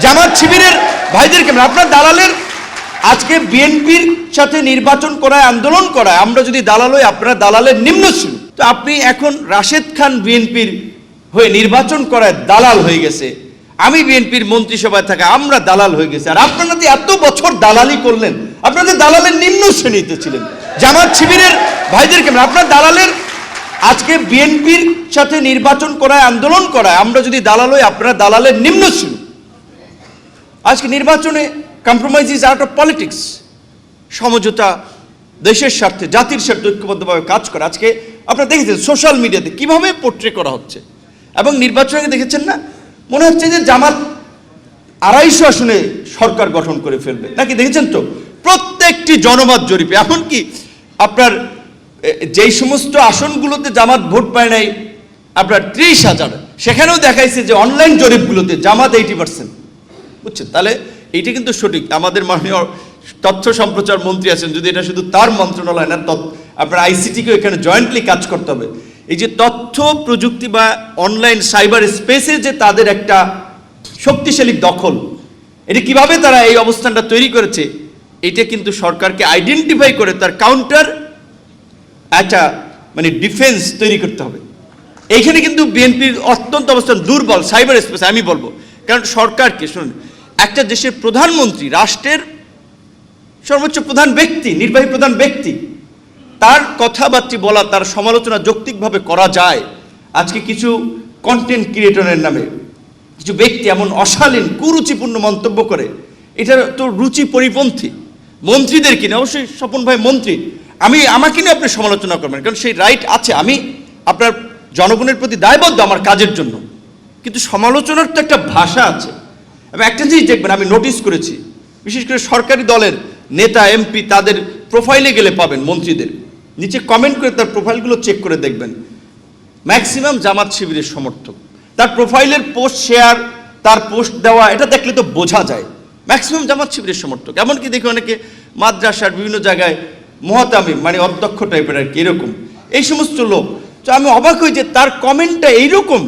জামাত শিবিরের ভাইদেরকে আপনার দালালের আজকে বিএনপির সাথে নির্বাচন করায় আন্দোলন করায় আমরা যদি দালাল হই আপনারা দালালের নিম্ন ছিল তো আপনি এখন রাশেদ খান বিএনপির হয়ে নির্বাচন করায় দালাল হয়ে গেছে আমি বিএনপির মন্ত্রিসভায় থাকা আমরা দালাল হয়ে গেছে আর আপনারা যে এত বছর দালালি করলেন আপনাদের দালালের নিম্ন শ্রেণীতে ছিলেন জামাত শিবিরের ভাইদেরকে আপনার দালালের আজকে বিএনপির সাথে নির্বাচন করায় আন্দোলন করায় আমরা যদি দালাল হই আপনারা দালালের নিম্ন ছিল আজকে নির্বাচনে compromise is out of politics সমঝোতা দেশের স্বার্থে জাতির স্বার্থে ঐক্যবদ্ধভাবে কাজ করে আজকে আপনারা দেখেছেন সোশ্যাল মিডিয়াতে কিভাবে পোর্ট্রে করা হচ্ছে এবং নির্বাচনে দেখেছেন না মনে হচ্ছে যে জামাত 250 আসনে সরকার গঠন করে ফেলবে নাকি দেখেছেন তো প্রত্যেকটি জনমত জরিপে এমনকি আপনার যেই সমস্ত আসনগুলোতে জামাত ভোট পায় নাই আপনার 30,000 সেখানেও দেখাইছে যে অনলাইন জরিপগুলোতে জামাত 80% বুঝছেন তাহলে এইটা কিন্তু সঠিক আমাদের মাননীয় তথ্য সম্প্রচার মন্ত্রী আছেন যদি এটা শুধু তার মন্ত্রণালয় না আপনার আইসিটিকেও এখানে জয়েন্টলি কাজ করতে হবে এই যে তথ্য প্রযুক্তি বা অনলাইন সাইবার স্পেসে যে তাদের একটা শক্তিশালী দখল এটা কিভাবে তারা এই অবস্থানটা তৈরি করেছে এটা কিন্তু সরকারকে আইডেন্টিফাই করে তার কাউন্টার একটা মানে ডিফেন্স তৈরি করতে হবে এইখানে কিন্তু বিএনপির অত্যন্ত অবস্থান দুর্বল সাইবার স্পেস আমি বলবো কারণ সরকারকে শুনুন একটা দেশের প্রধানমন্ত্রী রাষ্ট্রের সর্বোচ্চ প্রধান ব্যক্তি নির্বাহী প্রধান ব্যক্তি তার কথাবার্তা বলা তার সমালোচনা যৌক্তিকভাবে করা যায় আজকে কিছু কন্টেন্ট ক্রিয়েটরের নামে কিছু ব্যক্তি এমন অশালীন কুরুচিপূর্ণ মন্তব্য করে এটা তো রুচি পরিপন্থী মন্ত্রীদের কিনে অবশ্যই স্বপন ভাই মন্ত্রী আমাকে নিয়ে আপনি সমালোচনা করবেন কারণ সেই রাইট আছে আমি আপনার জনগণের প্রতি দায়বদ্ধ আমার কাজের জন্য কিন্তু সমালোচনার তো একটা ভাষা আছে এবং একটা জিনিস দেখবেন আমি নোটিস করেছি বিশেষ করে সরকারি দলের নেতা এমপি তাদের প্রোফাইলে গেলে পাবেন মন্ত্রীদের নিচে কমেন্ট করে তার প্রোফাইলগুলো চেক করে দেখবেন ম্যাক্সিমাম জামাত শিবিরের সমর্থক তার প্রোফাইলের পোস্ট শেয়ার তার পোস্ট দেওয়া এটা দেখলে তো বোঝা যায় ম্যাক্সিমাম জামাত শিবিরের সমর্থক এমনকি দেখি অনেকে মাদ্রাসার বিভিন্ন জায়গায় মহাতামিম মানে অধ্যক্ষ টাইপের আর কি এরকম এই সমস্ত লোক তো আমি অবাক হই যে তার কমেন্টটা এইরকম